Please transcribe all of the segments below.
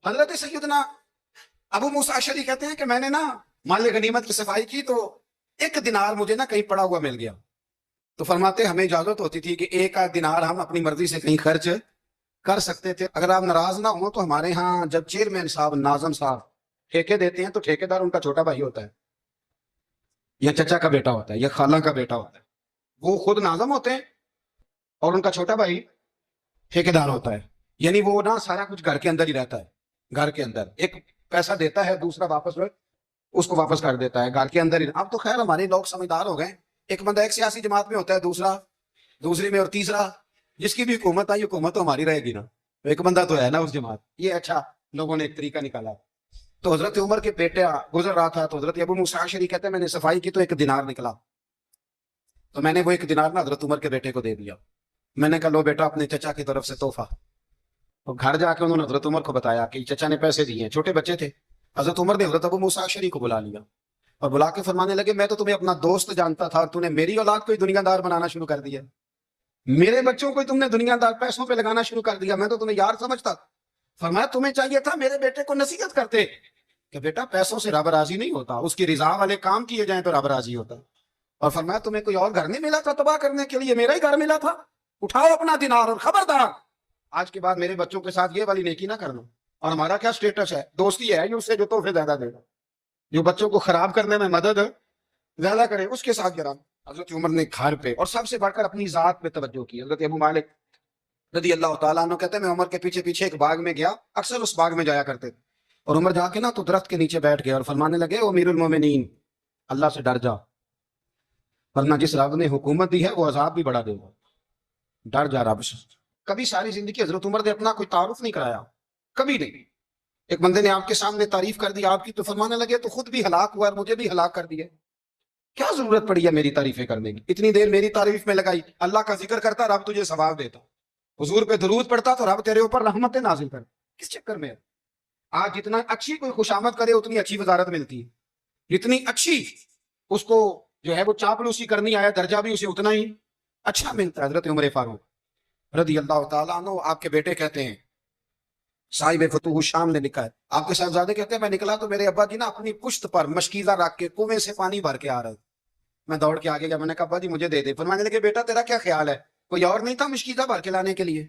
حضرت سیدنا ابو موسیٰ اشعری کہتے ہیں کہ میں نے نا مال غنیمت کی صفائی کی تو 1 دینار مجھے نا کہیں پڑا ہوا مل گیا. تو فرماتے ہمیں اجازت ہوتی تھی کہ 1 دینار ہم اپنی مرضی سے کہیں خرچ کر سکتے تھے. اگر آپ ناراض نہ ہوں تو ہمارے ہاں جب چیئرمین صاحب ناظم صاحب ٹھیکے دیتے ہیں تو ٹھیکے دار ان کا چھوٹا بھائی ہوتا ہے یا چچا کا بیٹا ہوتا ہے یا خالہ کا بیٹا ہوتا ہے. وہ خود ناظم ہوتے ہیں اور ان کا چھوٹا بھائی ٹھیکے دار ہوتا ہے. یعنی وہ نا سارا کچھ گھر کے اندر ہی رہتا ہے. گھر کے اندر ایک پیسہ دیتا ہے دوسرا واپس اس کو واپس کر دیتا ہے گھر کے اندر ہی. اب تو خیر ہمارے لوگ سمجھدار ہو گئے. ایک بندہ ایک سیاسی جماعت میں ہوتا ہے, دوسرا دوسری میں, اور تیسرا جس کی بھی حکومت آئی حکومت تو ہماری رہے گی نا. ایک بندہ تو ہے نا اس جماعت. یہ اچھا لوگوں نے ایک طریقہ نکالا. تو حضرت عمر کے بیٹے گزر رہا تھا تو حضرت ابو موسیٰ اشعری کہتے ہیں میں نے صفائی کی تو 1 دینار نکلا. تو میں نے وہ 1 دینار نا حضرت عمر کے بیٹے کو دے دیا. میں نے کہا لو بیٹا اپنے چچا کی طرف سے تحفہ. تو گھر جا کے انہوں نے حضرت عمر کو بتایا کہ چچا نے پیسے دیے ہیں. چھوٹے بچے تھے. حضرت عمر نے حضرت ابو موسیٰ اشعری کو بلا لیا اور بلا کے فرمانے لگے میں تو تمہیں اپنا دوست جانتا تھا اور تم نے میری اولاد کو ہی دنیا دار بنانا شروع کر دیا. میرے بچوں کو تم نے دنیا دار پیسوں پہ لگانا شروع کر دیا. میں تو تمہیں یار سمجھتا. فرمایا تمہیں چاہیے تھا میرے بیٹے کو نصیحت کرتے کہ بیٹا پیسوں سے رب راضی نہیں ہوتا, اس کی رضا والے کام کیے جائیں تو رب راضی ہوتا. اور فرمایا تمہیں کوئی اور گھر نہیں ملا تھا تباہ کرنے کے لیے, میرا ہی گھر ملا تھا. اٹھاؤ اپنا دینار اور خبردار آج کے بعد میرے بچوں کے ساتھ یہ والی نیکی نہ کرنا. اور ہمارا کیا سٹیٹس ہے, دوستی ہے یہ اس سے جو تحفے زیادہ دے گا, جو بچوں کو خراب کرنے میں مدد زیادہ کرے اس کے ساتھ گرا. حضرت عمر نے گھر پہ اور سب سے بڑھ کر اپنی ذات پہ توجہ کی. حضرت ابو مالک رضی اللہ تعالیٰ عنہ کہتے ہیں میں عمر کے پیچھے پیچھے ایک باغ میں گیا, اکثر اس باغ میں جایا کرتے تھے. اور عمر جا کے نا تو درخت کے نیچے بیٹھ گئے اور فرمانے لگے او امیر المومنین اللہ سے ڈر جا, ورنہ جس رب نے حکومت دی ہے وہ عذاب بھی بڑھا دے گا. ڈر جا رب سے. کبھی ساری زندگی حضرت عمر نے اپنا کوئی تعارف نہیں کرایا, کبھی نہیں. ایک بندے نے آپ کے سامنے تعریف کر دی آپ کی تو فرمانے لگے تو خود بھی ہلاک ہوا اور مجھے بھی ہلاک کر دیا. کیا ضرورت پڑی ہے میری تعریفیں کرنے کی, اتنی دیر میری تعریف میں لگائی. اللہ کا ذکر کرتا رب تجھے ثواب دیتا, حضور پہ درود پڑتا تو رب تیرے اوپر رحمت نازل کر. کس چکر میں ہے؟ آج جتنا اچھی کوئی خوشامد کرے اتنی اچھی وزارت ملتی ہے, جتنی اچھی اس کو جو ہے وہ چاپلوسی کرنی آیا درجہ بھی اسے اتنا ہی اچھا ملتا ہے. حضرت عمر فاروق رضی اللہ تعالیٰ عنہ آپ کے بیٹے کہتے ہیں صاحب فتوح الشام نے لکھا ہے, آپ کے صاحبزادے کہتے ہیں میں نکلا تو میرے ابا جی نا اپنی پشت پر مشکیزہ رکھ کے کنویں سے پانی بھر کے آ رہے. میں دوڑ کے آگے گیا, میں نے کہا ابا جی مجھے دے دے. فرمانے لگے بیٹا تیرا کیا خیال ہے, کوئی اور نہیں تھا مشکیزہ بھر کے لانے کے لیے,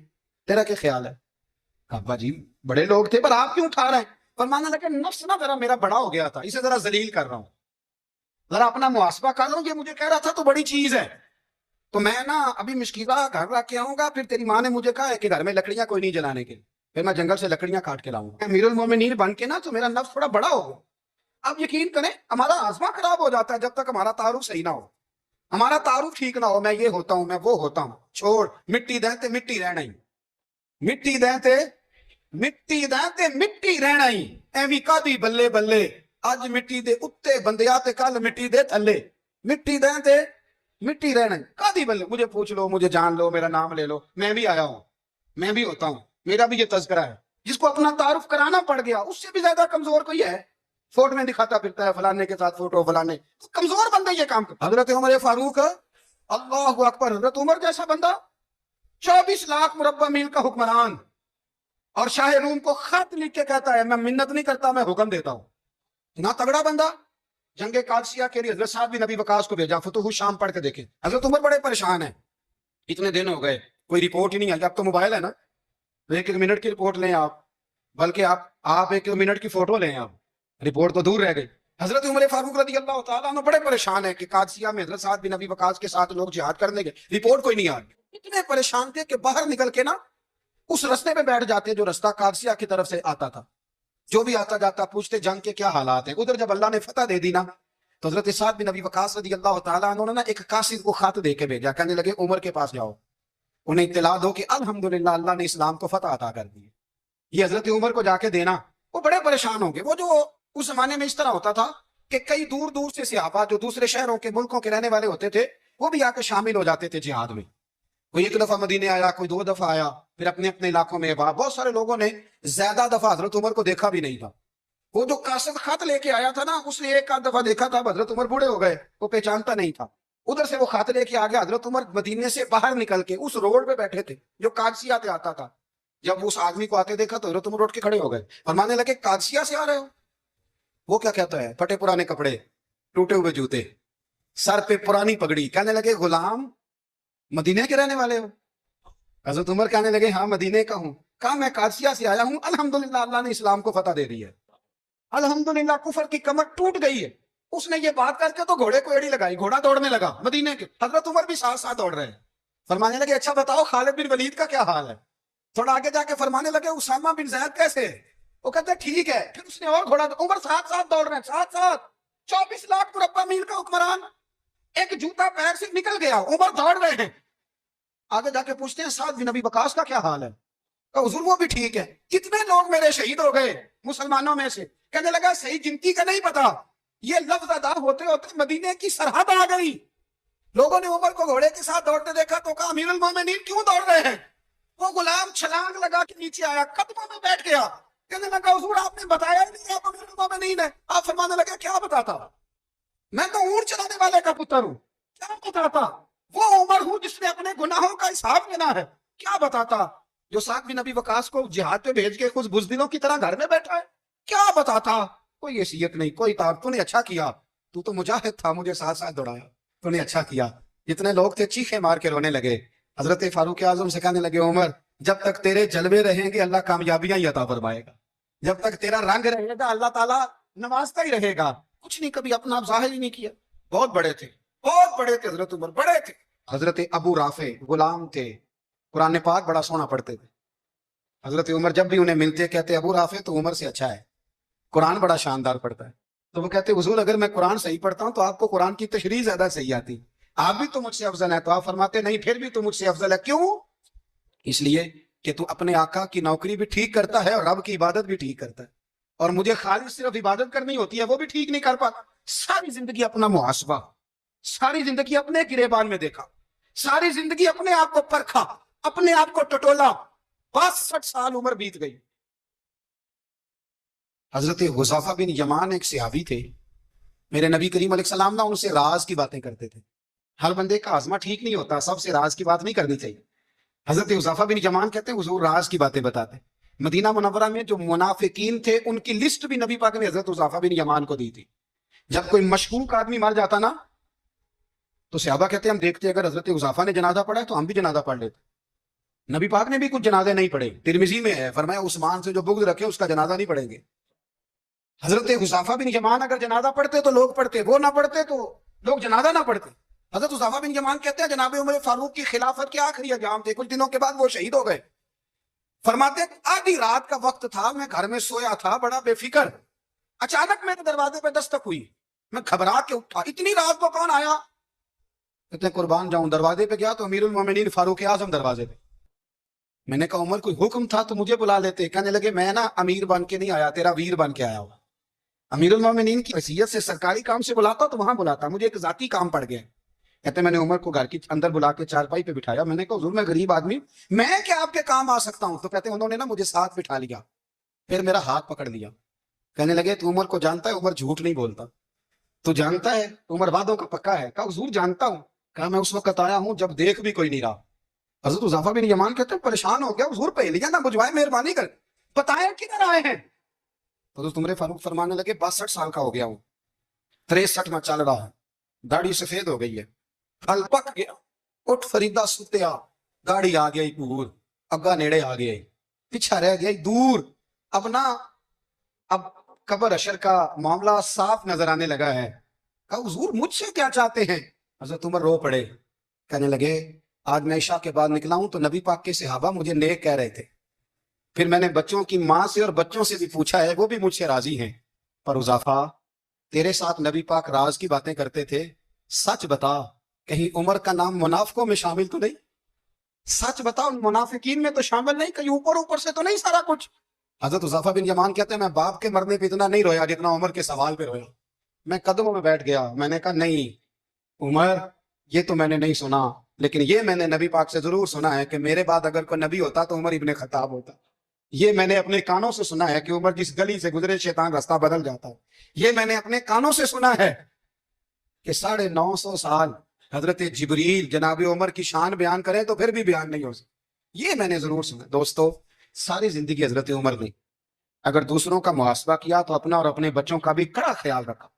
تیرا کیا خیال ہے؟ ابا جی بڑے لوگ تھے پر آپ کیوں اٹھا رہے ہیں؟ فرمانے لگے نفس نا ذرا میرا بڑا ہو گیا تھا, اسے ذرا ذلیل کر رہا ہوں, ذرا اپنا محاسبہ کر لوں. یہ مجھے کہہ رہا تھا تو بڑی چیز ہے, تو میں نا ابھی مشکیزہ گھر رکھ کے آؤں گا. پھر تیری ماں نے مجھے کہا ہے کہ گھر میں لکڑیاں کوئی نہیں جلانے کے, پھر میں جنگل سے لکڑیاں کاٹ کے لاؤں گا. امیر المومنین بن کے نا تو میرا نفس تھوڑا بڑا ہوگا. اب یقین کریں ہمارا آزما خراب ہو جاتا ہے جب تک ہمارا تعارف صحیح نہ ہو, ہمارا تعارف ٹھیک نہ ہو. میں یہ ہوتا ہوں, میں وہ ہوتا ہوں. چھوڑ, مٹی دہتے مٹی رہنا ہی, مٹی دہتے مٹی رہنا ہی. ایویں کادی بلے بلے اج مٹی دے اتے بندیا تے کل مٹی دے تھلے. مٹی دہتے مٹی رہنا ہی کادی بلے. مجھے پوچھ لو, مجھے جان لو, میرا نام لے لو, میں بھی آیا ہوں, میں بھی ہوتا ہوں, میرا بھی یہ تذکرہ ہے. جس کو اپنا تعارف کرانا پڑ گیا اس سے بھی زیادہ کمزور کوئی ہے. فوٹو میں دکھاتا پھرتا ہے فلانے کے ساتھ فوٹو, فلانے کمزور بندہ یہ کام کرتا. حضرت عمر فاروق اللہ اکبر, حضرت عمر جیسا بندہ 24 لاکھ مربع میل کا حکمران, اور شاہ روم کو خط لکھ کے کہتا ہے میں منت نہیں کرتا میں حکم دیتا ہوں. اتنا تگڑا بندہ. جنگ قادسیہ کے لیے حضرت صاحب بن نبی وقاص کو بھیجا, فتوح الشام پڑھ کے دیکھیں. حضرت عمر بڑے پریشان ہیں, اتنے دن ہو گئے کوئی رپورٹ ہی نہیں آئی. اب تو موبائل ہے نا, 1 منٹ کی رپورٹ لیں آپ, بلکہ آپ 1 منٹ کی فوٹو لیں آپ, رپورٹ تو دور رہ گئی. حضرت عمر فاروق رضی اللہ تعالیٰ عنہ بڑے پریشان ہیں کہ قادسیہ میں حضرت صاحب بن نبی وقاص کے ساتھ لوگ جہاد کرنے گئے, رپورٹ کوئی نہیں آ رہی. اتنے پریشان تھے کہ باہر نکل کے نا اس رستے پہ بیٹھ جاتے جو رستہ قادسیہ کی طرف سے آتا تھا. جو بھی آتا جاتا پوچھتے جنگ کے کیا حالات ہیں. ادھر جب اللہ نے فتح دے دی نا تو حضرت سعد بن نبی وقاص رضی اللہ تعالیٰ عنہ نے نا ایک قاصد کو خط دے کے بھیجا. کہنے لگے عمر کے پاس جاؤ, انہیں اطلاع دو کہ الحمدللہ اللہ نے اسلام کو فتح عطا کر دی. یہ حضرت عمر کو جا کے دینا. وہ بڑے پریشان ہوں گے. وہ جو اس زمانے میں اس طرح ہوتا تھا کہ کئی دور دور سے صحابہ جو دوسرے شہروں کے ملکوں کے رہنے والے ہوتے تھے وہ بھی آ کے شامل ہو جاتے تھے جہاد میں. کوئی 1 دفعہ مدینے آیا, کوئی 2 دفعہ آیا, پھر اپنے اپنے علاقوں میں. بہت سارے لوگوں نے زیادہ دفعہ حضرت عمر کو دیکھا بھی نہیں تھا. وہ جو قاصد خط لے کے آیا تھا نا اس نے 1 آدھ دفعہ دیکھا تھا, حضرت عمر بوڑھے ہو گئے, وہ پہچانتا نہیں تھا. ادھر سے وہ خط لے کے آ گیا. حضرت عمر مدینے سے باہر نکل کے اس روڈ پہ بیٹھے تھے جو قادسیہ سے آتا تھا. جب اس آدمی کو آتے دیکھا تو حضرت عمر اٹھ کے کھڑے ہو گئے، فرمانے لگے قادسیہ سے آ رہے ہو؟ وہ کیا کہتا ہے؟ پھٹے پرانے کپڑے، ٹوٹے ہوئے جوتے، سر پہ پرانی پگڑی، کہنے لگے غلام مدینے کے رہنے والے ہو؟ حضرت عمر کہنے لگے ہاں مدینے کا ہوں۔ کہا میں قادسیہ سے آیا ہوں، الحمدللہ اللہ نے اسلام کو فتح دے دی ہے، الحمدللہ کفر کی کمر ٹوٹ گئی ہے۔ اس نے یہ بات کر کے تو گھوڑے کو ایڑی لگائی، گھوڑا دوڑنے لگا مدینے کے، حضرت عمر بھی ساتھ ساتھ دوڑ رہے ہیں۔ فرمانے لگے اچھا بتاؤ خالد بن ولید کا کیا حال ہے؟ تھوڑا آگے جا کے فرمانے لگے اسامہ بن زید کیسے ہے؟ وہ کہتے ہیں ٹھیک ہے۔ پھر اس نے اور گھوڑا، عمر ساتھ ساتھ دوڑ رہے ہیں، ساتھ ساتھ 24 لاکھ مربع میل کا حکمران، ایک جوتا پیر سے نکل گیا، عمر دوڑ رہے ہیں۔ آگے جا کے پوچھتے ہیں سعد بن ابی وقاص کا کیا حال ہے؟ کہ حضور وہ بھی ٹھیک ہے۔ کتنے لوگ میرے شہید ہو گئے مسلمانوں میں سے؟ کہنے لگا صحیح گنتی کا نہیں پتا، یہ لفظ ادا ہوتے ہوتے مدینے کی سرحد آ گئی۔ لوگوں نے عمر کو گھوڑے کے ساتھ دوڑتے دیکھا تو کہا امیر المومنین کیوں دوڑ رہے ہیں؟ وہ غلام چھلانگ لگا کے نیچے آیا، قدموں میں بیٹھ گیا، کہنے لگا حضور آپ نے بتایا ہی نہیں آپ امیر المومنین ہیں۔ آپ فرمانے لگے کیا بتاتا؟ میں تو اونٹ چلانے والے کا پتر ہوں، کیا بتاتا؟ وہ عمر ہوں جس نے اپنے گناہوں کا حساب لینا ہے، کیا بتاتا؟ جو سعد بن ابی وقاص کو جہاد پہ بھیج کے خود بزدلوں کی طرح گھر میں بیٹھا ہے، کیا بتاتا؟ کوئی حیثیت نہیں، کوئی تاب، تو نے اچھا کیا، تو مجاہد تھا، مجھے ساتھ ساتھ دوڑایا، تو نے اچھا کیا۔ جتنے لوگ تھے چیخے مار کے رونے لگے۔ حضرت فاروق اعظم سے کہنے لگے عمر جب تک تیرے جلوے رہیں گے اللہ کامیابیاں ہی عطا فرمائے گا، جب تک تیرا رنگ رہے گا اللہ تعالیٰ نوازتا ہی رہے گا۔ کچھ نہیں کبھی اپنا ظاہر ہی نہیں کیا۔ بہت بڑے تھے، بہت بڑے تھے حضرت عمر، بڑے تھے۔ حضرت ابو رافع غلام تھے، قرآن پاک بڑا سونا پڑھتے تھے۔ حضرت عمر جب بھی انہیں ملتے کہتے ابو رافع تو عمر سے اچھا ہے، قرآن بڑا شاندار پڑھتا ہے۔ تو وہ کہتے حضور اگر میں قرآن صحیح پڑھتا ہوں تو آپ کو قرآن کی تشریح زیادہ صحیح آتی، آپ بھی تو مجھ سے افضل ہے۔ تو آپ فرماتے نہیں پھر بھی تو مجھ سے افضل ہے۔ کیوں؟ اس لیے کہ تو اپنے آقا کی نوکری بھی ٹھیک کرتا ہے اور رب کی عبادت بھی ٹھیک کرتا ہے، اور مجھے خالص صرف عبادت کرنی ہوتی ہے وہ بھی ٹھیک نہیں کر پاتا۔ ساری زندگی اپنا محاسبہ، ساری زندگی اپنے گریبان میں دیکھا، ساری زندگی اپنے آپ کو پرکھا، اپنے آپ کو ٹٹولا، 62 سال عمر بیت گئی۔ حضرت حذیفہ بن یمان ایک صحابی تھے، میرے نبی کریم علیہ السلام ان سے راز کی باتیں کرتے تھے۔ ہر بندے کا ہاضمہ ٹھیک نہیں ہوتا، سب سے راز کی بات نہیں کرنی چاہیے۔ حضرت حذیفہ بن یمان کہتے ہیں حضور راز کی باتیں بتاتے۔ مدینہ منورہ میں جو منافقین تھے ان کی لسٹ بھی نبی پاک نے حضرت حذیفہ بن یمان کو دی تھی۔ جب کوئی مشکوک آدمی مر جاتا نا تو صحابہ کہتے ہیں ہم دیکھتے اگر حضرت حذیفہ نے جنازہ پڑھا ہے تو ہم بھی جنازہ پڑھ لیتے۔ نبی پاک نے بھی کچھ جنازے نہیں پڑھے، ترمذی میں ہے، فرمایا عثمان سے جو بغض رکھے اس کا جنازہ نہیں پڑھیں گے۔ حضرت حذیفہ بن یمان اگر جنازہ پڑھتے تو لوگ پڑھتے، وہ نہ پڑھتے تو لوگ جنازہ نہ پڑھتے۔ حضرت حذیفہ بن یمان کہتے ہیں جناب عمر فاروق کی خلافت کے آخری ایام تھے، کچھ دنوں کے بعد وہ شہید ہو گئے۔ فرماتے ہیں آدھی رات کا وقت تھا، میں گھر میں سویا تھا بڑا بے فکر، اچانک میرے دروازے پہ دستک ہوئی، میں گھبرا کے اٹھا، اتنی رات کو کون آیا؟ کہتے ہیں قربان جاؤں، دروازے پہ گیا تو امیر المومنین فاروق اعظم دروازے پہ۔ میں نے کہا عمر کوئی حکم تھا تو مجھے بلا لیتے۔ کہنے لگے میں نا امیر بن کے نہیں آیا، تیرا ویر بن کے آیا ہوا۔ امیر المومنین کی حیثیت سے سرکاری کام سے بلاتا تو وہاں بلاتا، مجھے ایک ذاتی کام پڑ گیا۔ کہتے میں نے عمر کو گھر کی اندر بلا کے چارپائی پہ بٹھایا، میں نے کہا حضور میں غریب آدمی، میں کیا آپ کے کام آ سکتا ہوں؟ تو کہتے ہیں انہوں نے نا مجھے ساتھ بٹھا لیا، پھر میرا ہاتھ پکڑ لیا، کہنے لگے تو عمر کو جانتا ہے؟ عمر جھوٹ نہیں بولتا، تو جانتا ہے عمر وعدوں کا پکا ہے؟ کہا حضور جانتا ہوں۔ کہا میں اس وقت آیا ہوں جب دیکھ بھی کوئی نہیں رہا۔ حضرت حذیفہ بن یمان کہتے ہیں پریشان ہو گیا، حضور پہلے نہ بجھوائے، مہربانی کر بتائیں کدھر آئے ہیں؟ حضرت عمر فاروق فرمانے لگے 62 سال کا ہو گیا ہوں، 63 میں چل رہا ہے، داڑھی سفید ہو گئی ہے، پھل پک گیا، اٹھ فریدہ ستیا، گاڑی آ گئی دور، اگا نیڑے آ گیا، پیچھا رہ گیا دور، اب نا اب قبر اشر کا معاملہ صاف نظر آنے لگا ہے۔ کہا حضور مجھ سے کیا چاہتے ہیں؟ حضرت عمر رو پڑے، کہنے لگے آج میں عشاء کے بعد نکلا ہوں تو نبی پاک کے صحابہ مجھے نیک کہہ رہے تھے، پھر میں نے بچوں کی ماں سے اور بچوں سے بھی پوچھا ہے، وہ بھی مجھ سے راضی ہیں، پر حذیفہ تیرے ساتھ نبی پاک راز کی باتیں کرتے تھے، سچ بتا کہیں عمر کا نام منافقوں میں شامل تو نہیں؟ سچ بتا ان منافقین میں تو شامل نہیں، کہیں اوپر اوپر سے تو نہیں سارا کچھ؟ حضرت حذیفہ بن یمان کہتے ہیں میں باپ کے مرنے پہ اتنا نہیں رویا جتنا عمر کے سوال پہ رویا۔ میں قدموں میں بیٹھ گیا، میں نے کہا نہیں عمر یہ تو میں نے نہیں سنا، لیکن یہ میں نے نبی پاک سے ضرور سنا ہے کہ میرے بعد اگر کوئی نبی ہوتا تو عمر ابن خطاب ہوتا۔ یہ میں نے اپنے کانوں سے سنا ہے کہ عمر جس گلی سے گزرے شیطان راستہ بدل جاتا ہے۔ یہ میں نے اپنے کانوں سے سنا ہے کہ 950 سال حضرت جبریل جناب عمر کی شان بیان کریں تو پھر بھی بیان نہیں ہو سکتا۔ یہ میں نے ضرور سنا۔ دوستو ساری زندگی حضرت عمر نے اگر دوسروں کا محاسبہ کیا تو اپنا اور اپنے بچوں کا بھی کڑا خیال رکھا.